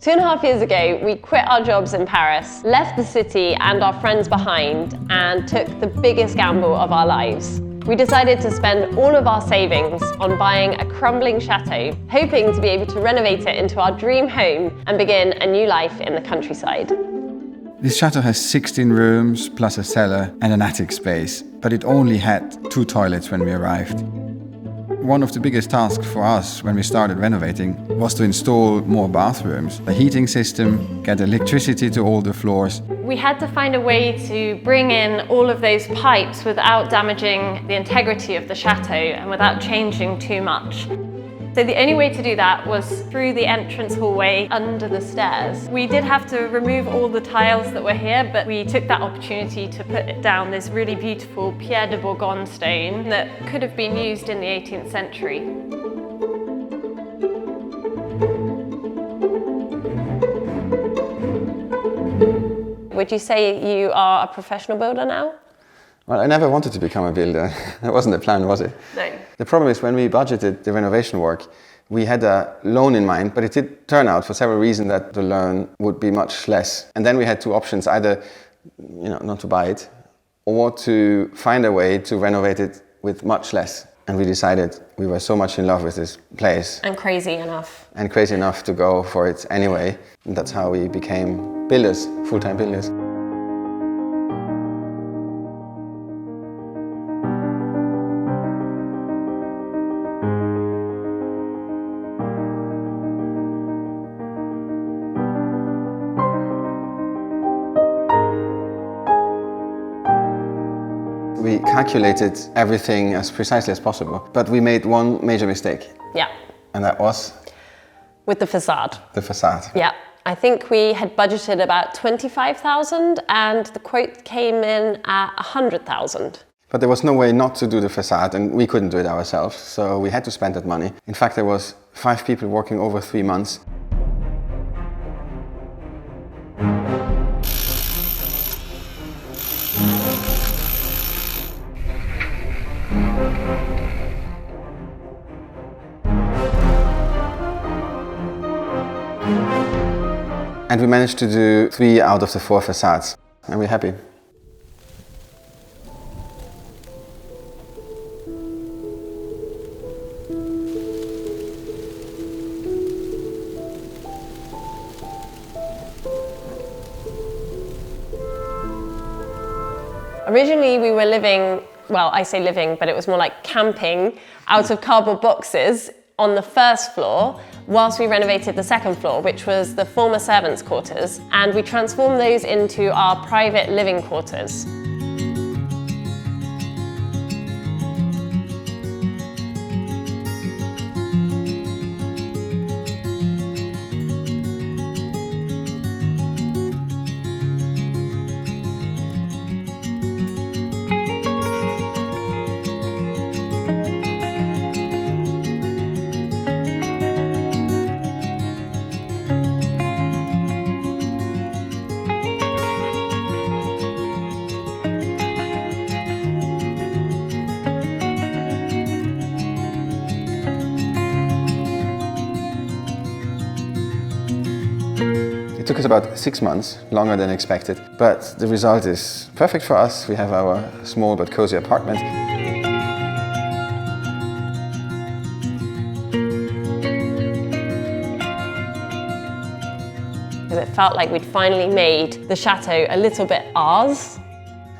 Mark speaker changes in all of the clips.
Speaker 1: 2.5 years ago, we quit our jobs in Paris, left the city and our friends behind, and took the biggest gamble of our lives. We decided to spend all of our savings on buying a crumbling chateau, hoping to be able to renovate it into our dream home and begin a new life in the countryside.
Speaker 2: This chateau has 16 rooms, plus a cellar and an attic space, but it only had 2 toilets when we arrived. One of the biggest tasks for us when we started renovating was to install more bathrooms, a heating system, get electricity to all the floors.
Speaker 3: We had to find a way to bring in all of those pipes without damaging the integrity of the chateau and without changing too much. So the only way to do that was through the entrance hallway under the stairs. We did have to remove all the tiles that were here, but we took that opportunity to put down this really beautiful Pierre de Bourgogne stone that could have been used in the 18th century.
Speaker 1: Would you say you are a professional builder now?
Speaker 4: Well, I never wanted to become a builder. That wasn't the plan, was it?
Speaker 1: No.
Speaker 4: The problem is when we budgeted the renovation work, we had a loan in mind, but it did turn out for several reasons that the loan would be much less. And then we had 2 options, either not to buy it or to find a way to renovate it with much less. And we decided we were so much in love with this place.
Speaker 1: And crazy enough.
Speaker 4: And crazy enough to go for it anyway. And that's how we became builders, full-time builders. We calculated everything as precisely as possible, but we made one major mistake.
Speaker 1: Yeah.
Speaker 4: And that was?
Speaker 1: With the facade.
Speaker 4: The facade.
Speaker 1: Yeah. I think we had budgeted about 25,000 and the quote came in at 100,000.
Speaker 4: But there was no way not to do the facade, and we couldn't do it ourselves, so we had to spend that money. In fact, there was 5 people working over 3 months. And we managed to do 3 out of the 4 facades, and we're happy.
Speaker 1: Originally we were living, well, I say living, but it was more like camping out of cardboard boxes on the first floor whilst we renovated the second floor, which was the former servants' quarters, and we transformed those into our private living quarters.
Speaker 4: It took us about 6 months, longer than expected, but the result is perfect for us. We have our small but cozy apartment.
Speaker 1: It felt like we'd finally made the chateau a little bit ours.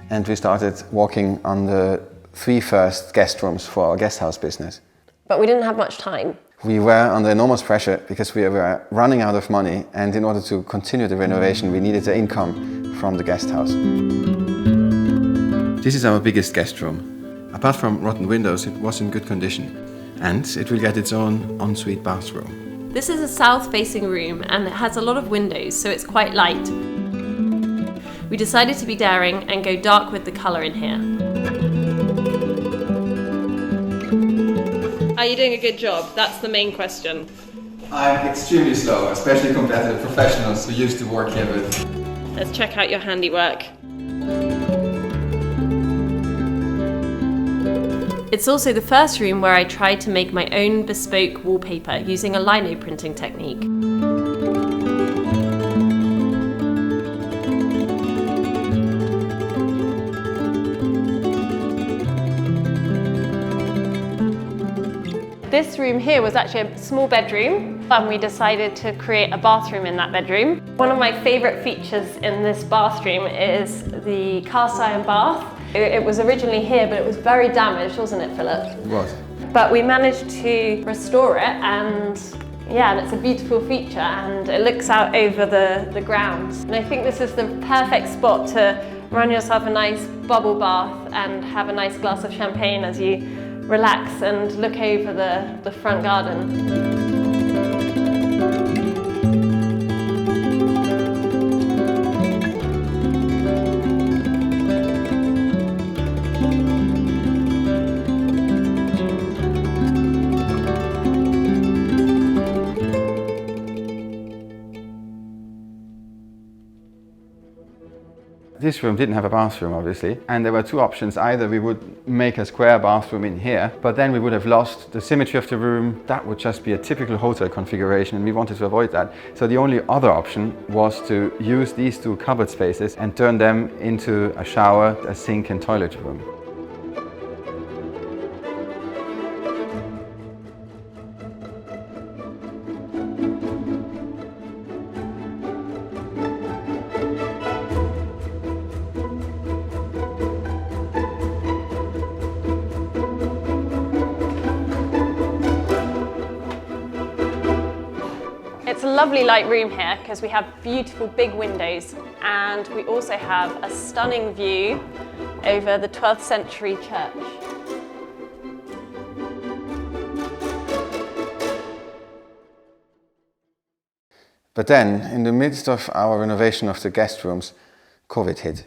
Speaker 4: And we started working on the 3 first guest rooms for our guest house business.
Speaker 1: But we didn't have much time.
Speaker 4: We were under enormous pressure because we were running out of money, and in order to continue the renovation we needed the income from the guest house. This is our biggest guest room. Apart from rotten windows, it was in good condition, and it will get its own ensuite bathroom.
Speaker 3: This is a south-facing room and it has a lot of windows, so it's quite light. We decided to be daring and go dark with the colour in here. Are you doing a good job? That's the main question.
Speaker 2: I'm extremely slow, especially compared to the professionals who used to work here with.
Speaker 3: Let's check out your handiwork. It's also the first room where I tried to make my own bespoke wallpaper using a lino printing technique. This room here was actually a small bedroom, and we decided to create a bathroom in that bedroom. One of my favourite features in this bathroom is the cast iron bath. It was originally here, but it was very damaged, wasn't it, Philip?
Speaker 2: It was.
Speaker 3: But we managed to restore it, and yeah, and it's a beautiful feature, and it looks out over the grounds. And I think this is the perfect spot to run yourself a nice bubble bath and have a nice glass of champagne as you relax and look over the front garden.
Speaker 2: This room didn't have a bathroom, obviously, and there were two options. Either we would make a square bathroom in here, but then we would have lost the symmetry of the room. That would just be a typical hotel configuration, and we wanted to avoid that. So the only other option was to use these two cupboard spaces and turn them into a shower, a sink and toilet room.
Speaker 3: It's a lovely light room here because we have beautiful big windows, and we also have a stunning view over the 12th century church.
Speaker 4: But then, in the midst of our renovation of the guest rooms, COVID hit.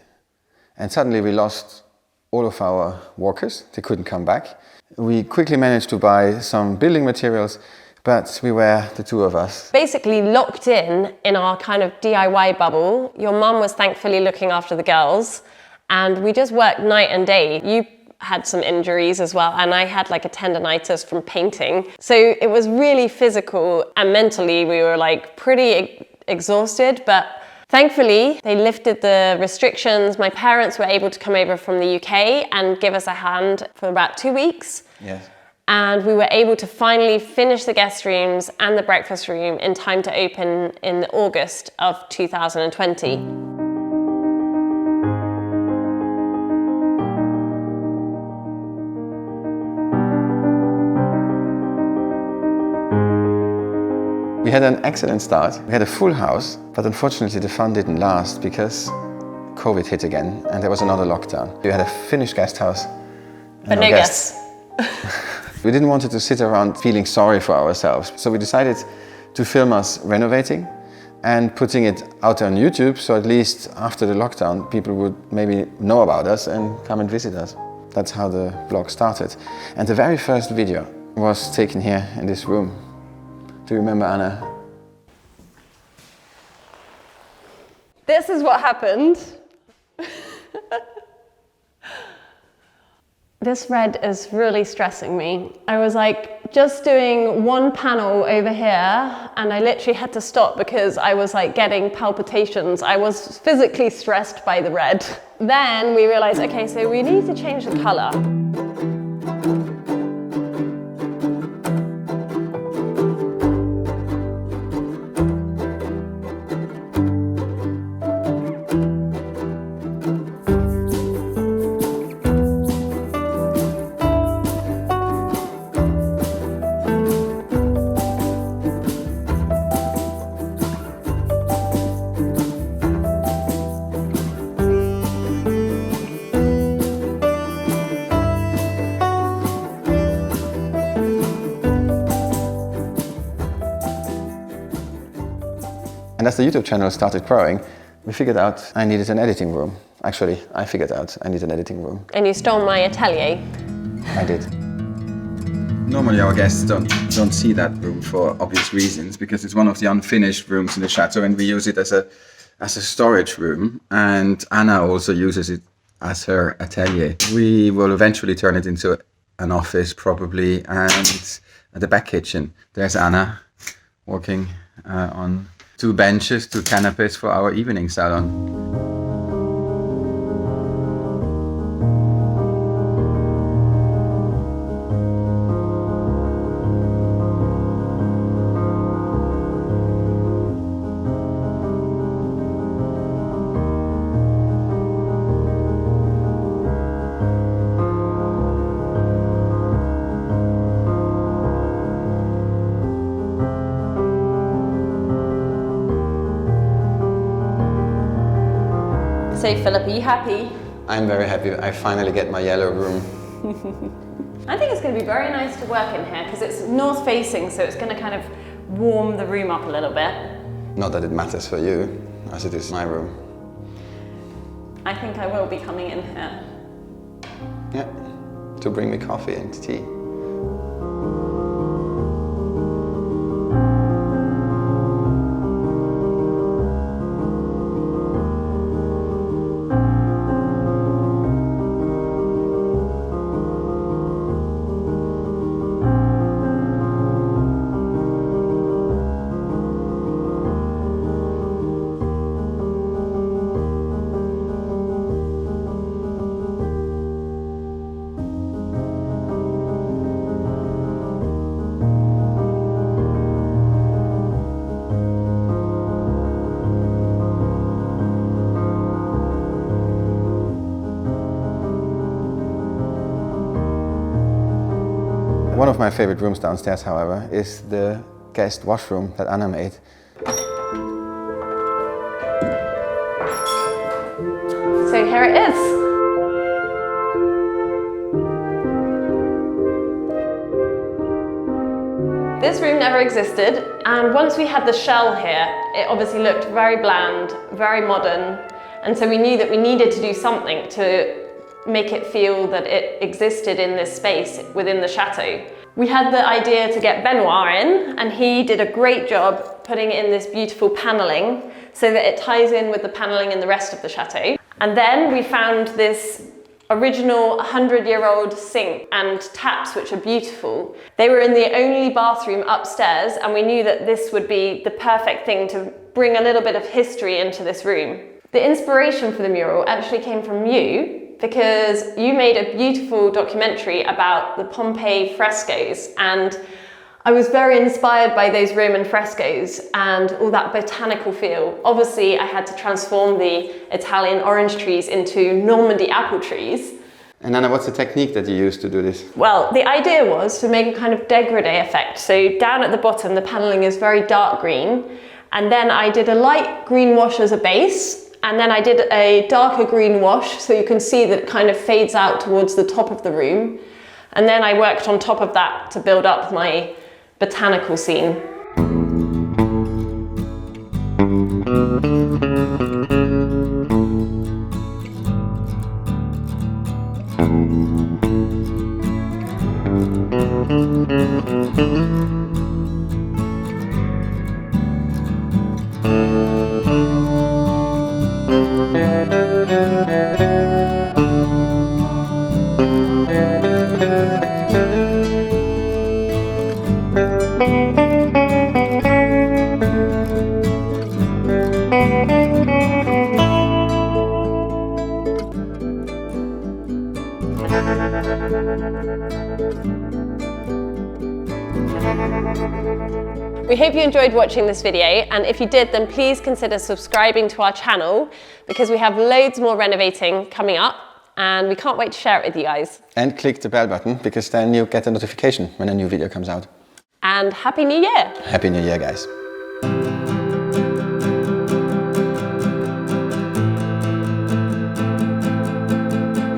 Speaker 4: And suddenly we lost all of our workers. They couldn't come back. We quickly managed to buy some building materials, but we were the two of us.
Speaker 1: Basically locked in our kind of DIY bubble. Your mum was thankfully looking after the girls, and we just worked night and day. You had some injuries as well, and I had like a tendonitis from painting. So it was really physical, and mentally we were like pretty exhausted, but thankfully they lifted the restrictions. My parents were able to come over from the UK and give us a hand for about 2 weeks.
Speaker 4: Yes.
Speaker 1: And we were able to finally finish the guest rooms and the breakfast room in time to open in August of 2020.
Speaker 4: We had an excellent start. We had a full house, but unfortunately the fun didn't last because COVID hit again and there was another lockdown. We had a finished guest house.
Speaker 1: But no guests.
Speaker 4: We didn't want to sit around feeling sorry for ourselves, so we decided to film us renovating and putting it out on YouTube, so at least after the lockdown people would maybe know about us and come and visit us. That's how the vlog started. And the very first video was taken here in this room. Do you remember, Anna?
Speaker 1: This is what happened. This red is really stressing me. I was like just doing one panel over here, and I literally had to stop because I was like getting palpitations. I was physically stressed by the red. Then we realized, okay, so we need to change the color.
Speaker 4: And as the YouTube channel started growing, we figured out I needed an editing room. Actually, I figured out I need an editing room.
Speaker 1: And you stole my atelier.
Speaker 4: I did.
Speaker 2: Normally our guests don't see that room for obvious reasons, because it's one of the unfinished rooms in the chateau and we use it as a storage room, and Anna also uses it as her atelier. We will eventually turn it into an office probably, and the back kitchen. There's Anna working on 2 benches, 2 canapes for our evening salon.
Speaker 3: So Philip, are you happy?
Speaker 4: I'm very happy. I finally get my yellow room.
Speaker 3: I think it's going to be very nice to work in here because it's north facing, so it's going to kind of warm the room up a little bit.
Speaker 4: Not that it matters for you, as it is my room.
Speaker 3: I think I will be coming in here.
Speaker 4: Yeah, to bring me coffee and tea. One of my favorite rooms downstairs, however, is the guest washroom that Anna made.
Speaker 1: So here it is. This room never existed, and once we had the shell here, it obviously looked very bland, very modern, and so we knew that we needed to do something to make it feel that it existed in this space within the chateau. We had the idea to get Benoit in, and he did a great job putting in this beautiful paneling so that it ties in with the paneling in the rest of the chateau. And then we found this original 100-year-old sink and taps, which are beautiful. They were in the only bathroom upstairs, and we knew that this would be the perfect thing to bring a little bit of history into this room. The inspiration for the mural actually came from you, because you made a beautiful documentary about the Pompeii frescoes, and I was very inspired by those Roman frescoes and all that botanical feel. Obviously, I had to transform the Italian orange trees into Normandy apple trees.
Speaker 4: And Anna, what's the technique that you used to do this?
Speaker 1: Well, the idea was to make a kind of dégradé effect. So down at the bottom, the paneling is very dark green, and then I did a light green wash as a base, and then I did a darker green wash, so you can see that it kind of fades out towards the top of the room. And then I worked on top of that to build up my botanical scene. We hope you enjoyed watching this video, and if you did, then please consider subscribing to our channel, because we have loads more renovating coming up, and we can't wait to share it with you guys.
Speaker 4: And click the bell button, because then you get a notification when a new video comes out.
Speaker 1: And Happy New Year!
Speaker 4: Happy New Year, guys.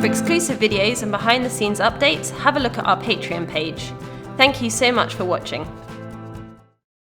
Speaker 1: For exclusive videos and behind the scenes updates, have a look at our Patreon page. Thank you so much for watching.